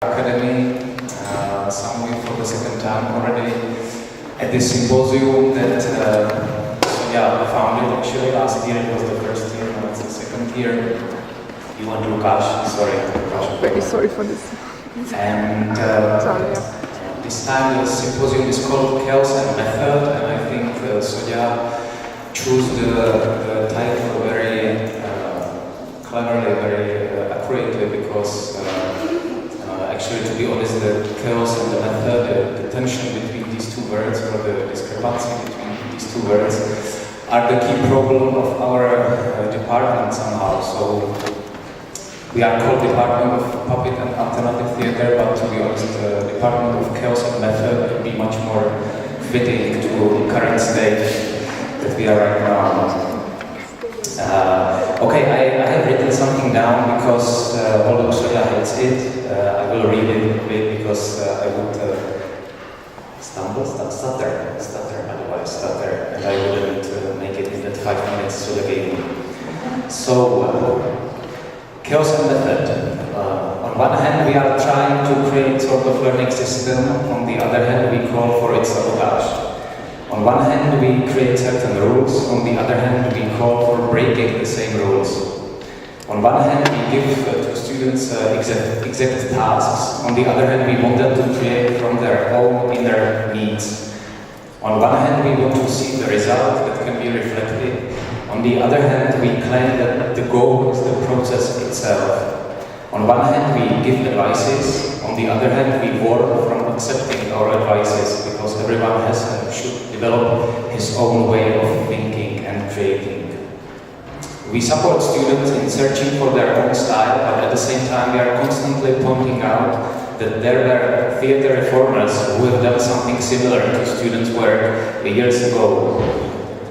Academy, some way for the second time already at this symposium that we founded. Actually last year it was the first year, now it's the second year. You and Lukáš, sorry. Lukáš. Very sorry for this. And this time the symposium is called Chaos and Method, and I think Sonia chose the title very cleverly, very accurately, because actually, to be honest, the chaos and the method, the tension between these two words, or the discrepancy between these two words, are the key problem of our department somehow. So we are called Department of Puppet and Alternative Theatre, but to be honest, the Department of Chaos and Method would be much more fitting to the current stage that we are right now. Okay, I have written something down because although Sonia hates it, I will read it a bit because I would stutter, and I wouldn't make it in that 5 minutes Sonia gave me. So, Chaos and Method. On one hand, we are trying to create sort of learning system. On the other hand, we call for its sabotage. On one hand, we create certain rules. On the other hand, we call for breaking the same rules. On one hand, we give to students exact tasks. On the other hand, we want them to create from their own inner needs. On one hand, we want to see the result that can be reflected. On the other hand, we claim that the goal is the process itself. On one hand, we give advices. On the other hand, we warn from accepting our advices, because everyone has and should develop his own way of thinking and creating. We support students in searching for their own style, but at the same time we are constantly pointing out that there were theatre reformers who have done something similar to students' work years ago.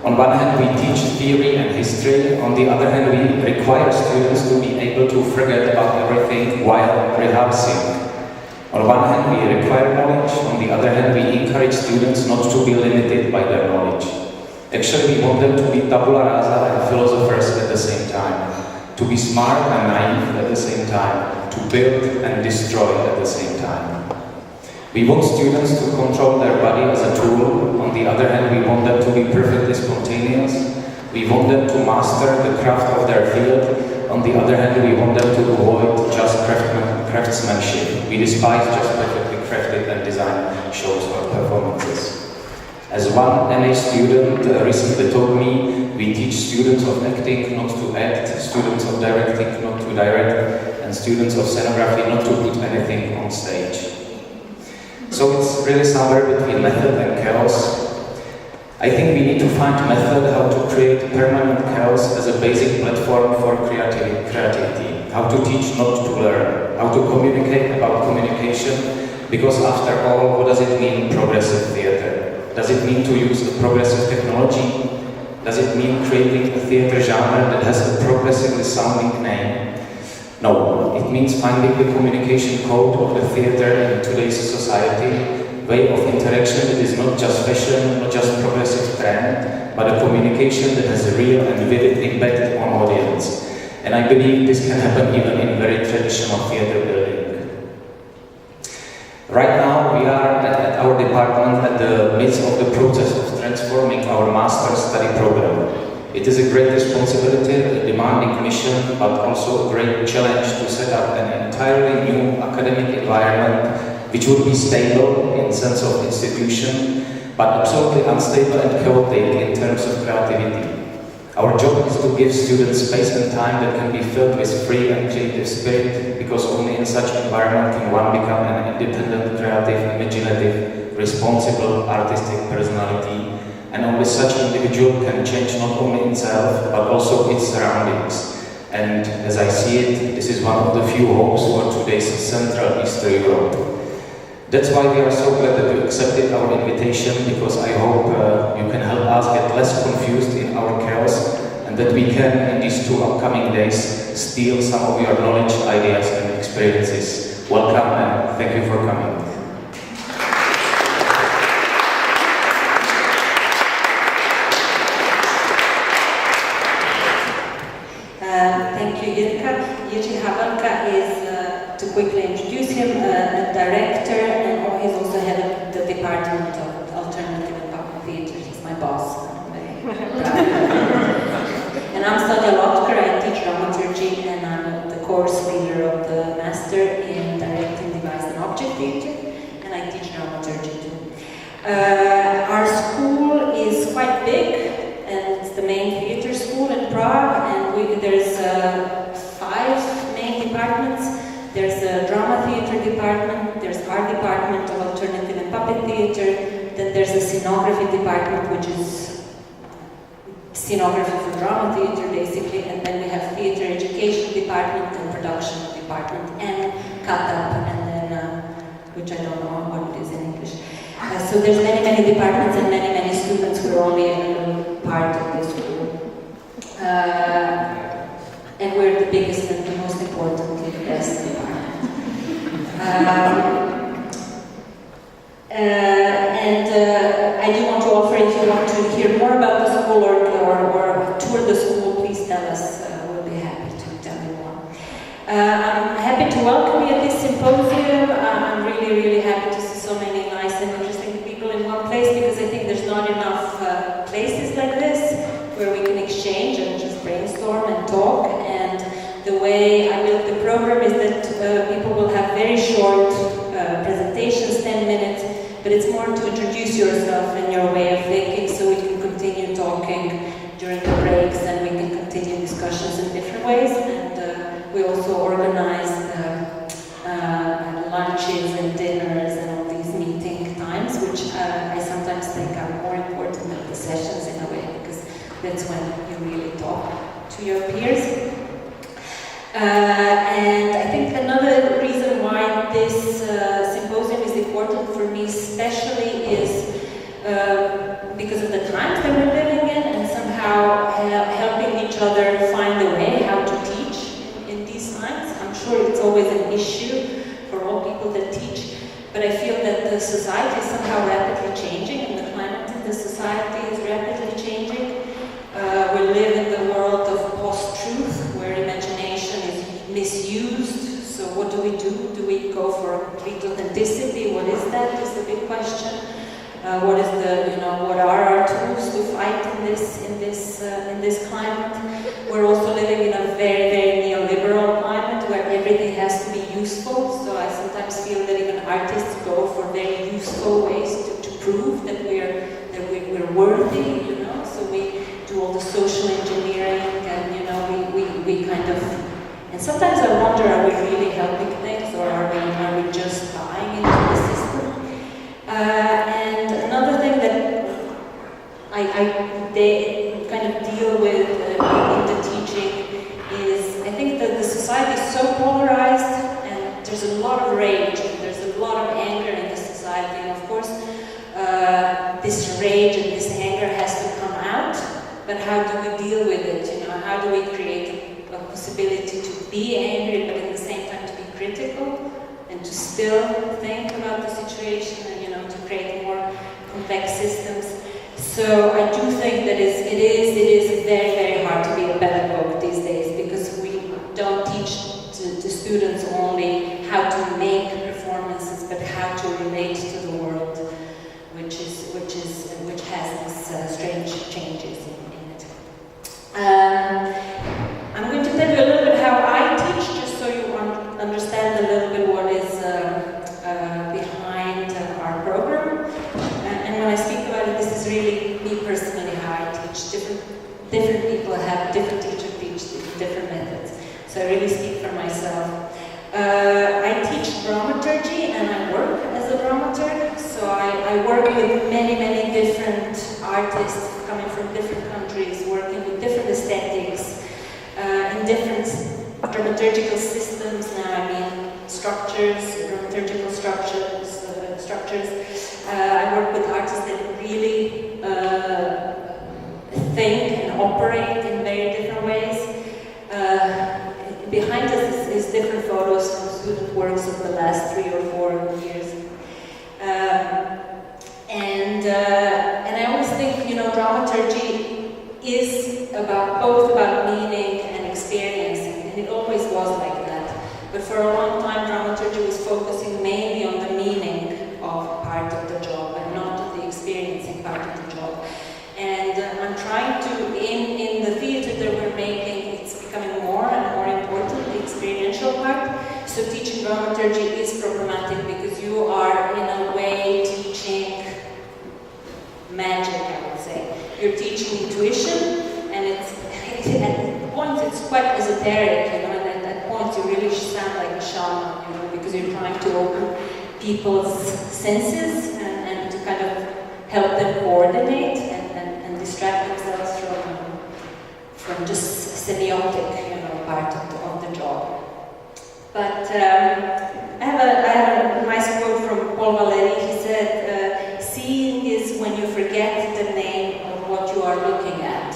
On one hand, we teach theory and history. On the other hand, we require students to be able to forget about everything while rehearsing. On one hand, we require knowledge. On the other hand, we encourage students not to be limited by their knowledge. Actually, we want them to be tabula rasa and philosophers at the same time, to be smart and naive at the same time, to build and destroy at the same time. We want students to control their body as a tool. On the other hand, we want them to be perfectly spontaneous. We want them to master the craft of their field. On the other hand, we want them to avoid just craftsmanship. We despise just perfectly crafted and designed shows or performances. As one MA student recently told me, we teach students of acting not to act, students of directing not to direct, and students of scenography not to put anything on stage. So it's really somewhere between method and chaos. I think we need to find method how to create permanent chaos as a basic platform for creativity, how to teach not to learn, how to communicate about communication, because after all, what does it mean progressive theatre? Does it mean to use a progressive technology? Does it mean creating a theatre genre that has a progressively sounding name? No, it means finding the communication code of the theatre in today's society, way of interaction that is not just fashion, not just progressive trend, but a communication that has a real and vivid impact on audience. And I believe this can happen even in very traditional theatre building. Right now, we are at our department at the midst of the process of transforming our master's study program. It is a great responsibility, a demanding mission, but also a great challenge to set up an entirely new academic environment which would be stable in sense of institution, but absolutely unstable and chaotic in terms of creativity. Our job is to give students space and time that can be filled with free and creative spirit, because only in such environment can one become an independent, creative, imaginative, responsible, artistic personality, and only such individual can change not only himself, but also its surroundings. And as I see it, this is one of the few hopes for today's Central Eastern Europe. That's why we are so glad that you accepted our invitation, because I hope you can help us get less confused in our chaos, and that we can, in these 2 upcoming days, steal some of your knowledge, ideas and experiences. Welcome and thank you for coming. Thank you, Jirka. Jiří Havelka is, to quickly introduce him, theatre, and I teach dramaturgy too. Our school is quite big, and it's the main theatre school in Prague, and there's 5 main departments. There's a drama theatre department, there's art department of alternative and puppet theatre, then there's a scenography department, which is scenography for drama theatre basically, and then we have theatre education department and production department, and Katab, and then, which I don't know what it is in English. So there's many departments and many students who are only a part of the school. And we're the biggest and the most important, the best department. I do want to offer, if you want to hear more about the school or tour the school, please tell us. We'll be happy to tell you more. I'm happy to welcome you at this symposium. I'm really happy to see so many nice and interesting people in one place, because I think there's not enough places like this where we can exchange and just brainstorm and talk. And the way I built the program is that people will have very short presentations, 10 minutes, but it's more to introduce yourself and your way of thinking, so we can continue talking during the breaks, and we can continue discussions in different ways. And we also organize lunches and dinners and all these meeting times, which I sometimes think are more important than the sessions in a way, because that's when you really talk to your peers. And I think another reason why this symposium is important for me especially is because of the times that we're living in, and somehow helping each other find a way how to teach in these times. I'm sure it's always an issue for all people that teach, but I feel that the society is somehow rapidly changing, and the climate in the society is rapidly changing. We live in the world of post-truth, where imagination is misused. So what do we do? Do we go for complete authenticity? What is that? Is the big question. What is the, what are our tools to fight in this climate? We're also living in a very neoliberal climate where everything has to be useful. So I sometimes feel that even artists go for very useful ways to prove that we're worthy. So we do all the social engineering, and we kind of. And sometimes I wonder, are we really helping things, or are we just buying into the system? And another thing that they kind of deal with in the teaching is, I think that the society is so polarized, and there's a lot of rage, and there's a lot of anger in the society, and of course this rage and this anger has to come out, but how do we deal with it? How do we create a possibility to be angry, but at the same time to be critical, and to still think about the situation, and to create more complex systems. So I do think that it is very hard to be a pedagogue these days, because we don't teach to students only how to make performances, but how to relate to the world, which has these strange changes in it. I'm going to tell you a little bit how I teach, just so you understand a little bit what is behind our program. And when I speak about it, this is really me personally how I teach. Different people have different teachers teach different methods. So I really speak for myself. I teach dramaturgy, and I work as a dramaturg. So I work with many different artists coming from different countries, working with different aesthetics, in different dramaturgical systems. Now I mean structures, dramaturgical structures. I work with artists that really think and operate in very different ways. Behind us is different photos from student works of the last 3 or 4 years. And I always think, dramaturgy is both about meaning and experiencing, and it always was like that. But for a long time, dramaturgy was focusing mainly on the meaning of part of the job and not on the experiencing part of the job. And I'm trying to, in the theater that we're making, it's becoming more and more important, the experiential part. So teaching dramaturgy is problematic because you you are in a way teaching magic, I would say. You're teaching intuition, and at points it's quite esoteric, you know, and at points you really sound like a shaman, you know, because you're trying to open people's senses and to kind of help them coordinate and distract themselves from just semiotic, you know, part of the job. But I have a nice quote from Paul Valéry. He said, seeing is when you forget the name of what you are looking at.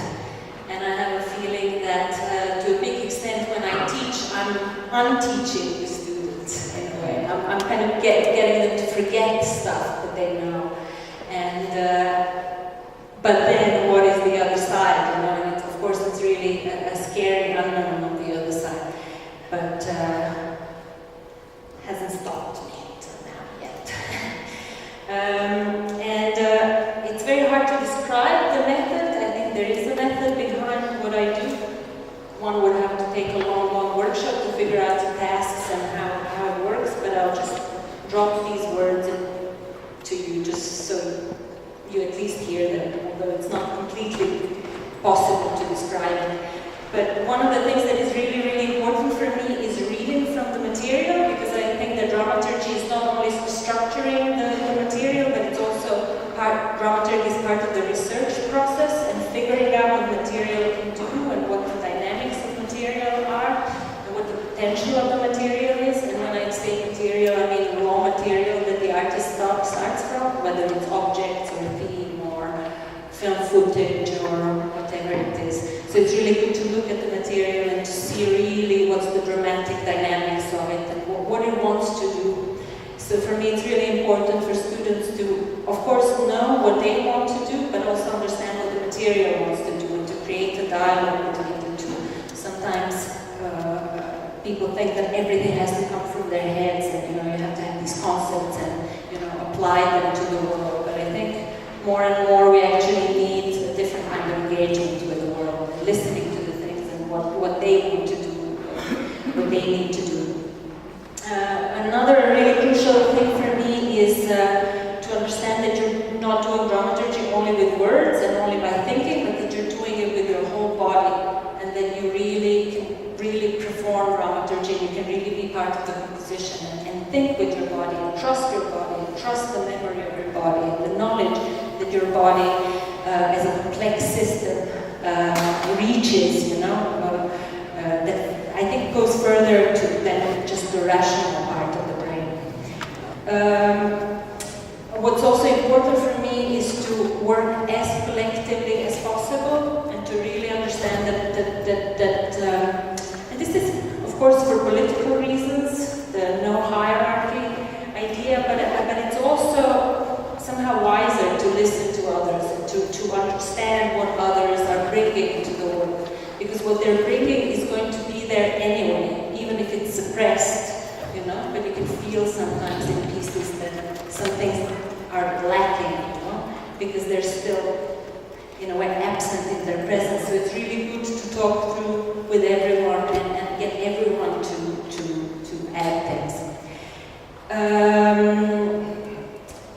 And I have a feeling that to a big extent when I teach, I'm unteaching the students in a way. I'm kind of getting them to forget stuff that they know. And but then what is the other side, you know? And of course it's really a scary unknown on the other side. But hasn't stopped me until now yet. And it's very hard to describe the method. I think there is a method behind what I do. One would have to take a long workshop to figure out the tasks and how it works, but I'll just drop these words to you just so you at least hear them, although it's not completely possible to describe it. But one of the things that is really, really important for me is reading from the material, because I think that dramaturgy is not only structuring the material, but it's also dramaturgy is part of the research process and figuring out what material can do and what the dynamics of material are and what the potential of the material is. And when I say material, I mean raw material that the artist starts from, whether it's objects or theme or film footage or whatever it is. So it's really good to look at the material and to see really what's the dramatic dynamics of it and what it wants to do. So for me it's really important for students to, of course, know what they want to do, but also understand what the material wants to do and to create a dialogue between the two. Sometimes people think that everything has to come from their heads and, you know, you have to have these concepts and, you know, apply them to the world. But I think more and more we actually need a different kind of engagement with the world, listening to the things and what they want to do, what they need to do. Another really crucial thing for me is to understand that you're not doing dramaturgy only with words and only by thinking, but that you're doing it with your whole body, and that you really can perform dramaturgy. You can really be part of the composition and think with your body and trust the memory of your body and the knowledge that your body as a complex system reaches, you know, that I think goes further than just the rational part of the brain. What's also important for me is to work as collectively as possible and to really understand that and this is, of course, for political reasons, the no hierarchy idea, but it's also somehow wiser to listen to others and to understand what others are bringing to the work. Because what they're bringing is going to be there anyway, even if it's suppressed, you know, but you can feel sometimes in pieces that some things are lacking, you know, because they're still, in a way, absent in their presence. So it's really good to talk through with everyone and get everyone to add things.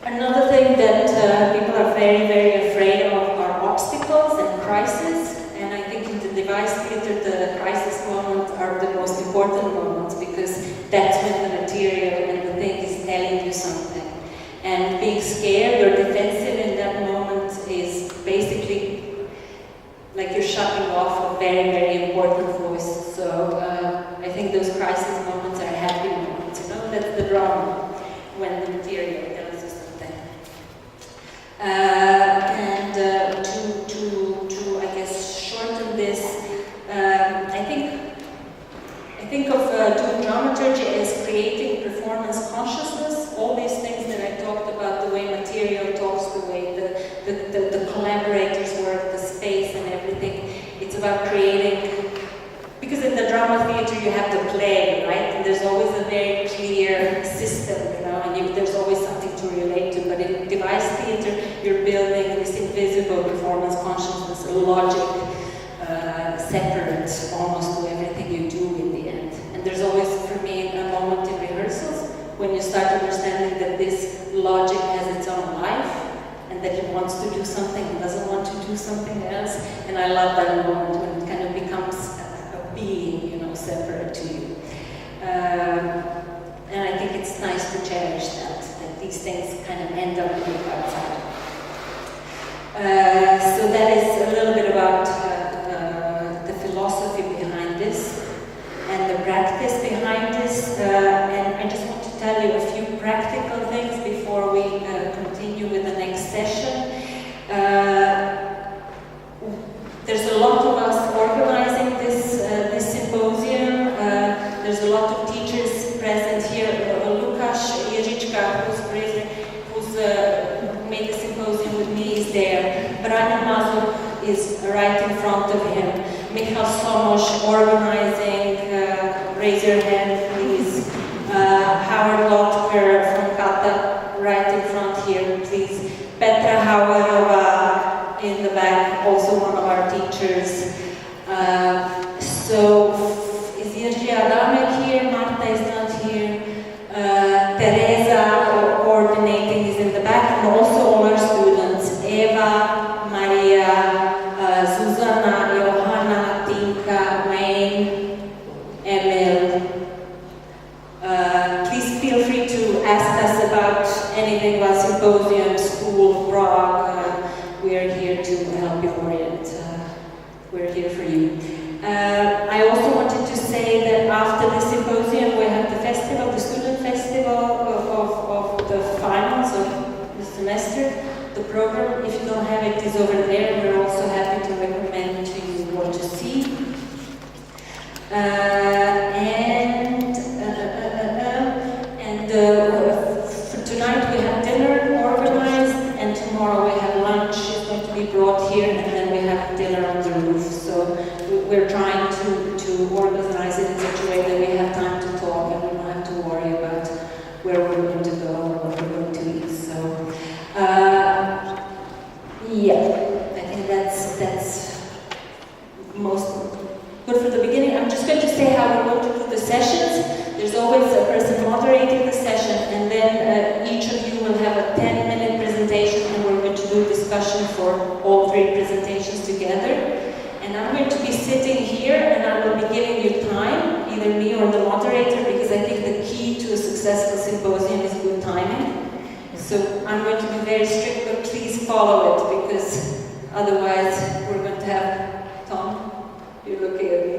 Another thing that people are very, very afraid of are obstacles and crises. And I think in the device theater, the crisis moments are the most important moments, because that's when the material and the thing is telling you something. And being scared or defensive in that moment is basically like you're shutting off a very, very important voice. So I think those crisis moments are happy moments. You know, that's the drama when the material tells you something. And to I guess shorten this, I think of doing dramaturgy as creating performance consciousness. All these things that I talked about, the way material talks, the way the collaborators work, the space and everything. It's about creating, because in the drama theater you have the play, right? And there's always a very clear system, you know, and there's always something to relate to. But in device theater, you're building this invisible performance consciousness, a logic, separate almost to everything you do in the end. And there's always, for me, a moment in rehearsals when you start understanding that wants to do something and doesn't want to do something else. And I love that moment when it kind of becomes a being, you know, separate to you. And I think it's nice to cherish that these things kind of end up being outside. So that is a little bit about the philosophy behind this and the practice behind this. And I just want to tell you a few practical things before we continue with the next session. There's a lot of us organizing this symposium. There's a lot of teachers present here. Lukasz Ježička, who's made the symposium with me, is there. Branislav Mazur is right in front of him. Michal Somosh organizing, raise your hand please. Howard Lotker from Kata, right in front here, please. Petra Hauerova in the back, also one of our teachers. So, is Jiří Adamek here? Marta is not here. Teresa, coordinating, is in the back, and also all our students. Eva, Maria, Zuzana, Johanna, Tinka, Wayne, Emil. Please feel free to ask us about anything about symposium, school, Prague. We are here to help you orient. We're here for you. I also wanted to say that after the symposium we have the festival, the student festival of the finals of the semester. The program, if you don't have it, is over there. We're also happy to recommend to you what to see. For tonight we have dinner organized, and tomorrow we have lunch. It's going to be brought here, and then we have dinner on the roof. So we're trying to organize it in such a way that we have time to talk and we don't have to worry about where we're going to go or what we're going to eat. So yeah, I think that's most good for the beginning. I'm just going to say how we're going to do the sessions. There's always a person moderating the session, and then each of you will have a 10-minute presentation, and we're going to do a discussion for all three presentations together. And I'm going to be sitting here, and I will be giving you time, either me or the moderator, because I think the key to a successful symposium is good timing. So I'm going to be very strict, but please follow it, because otherwise we're going to have Tom. You're looking at me.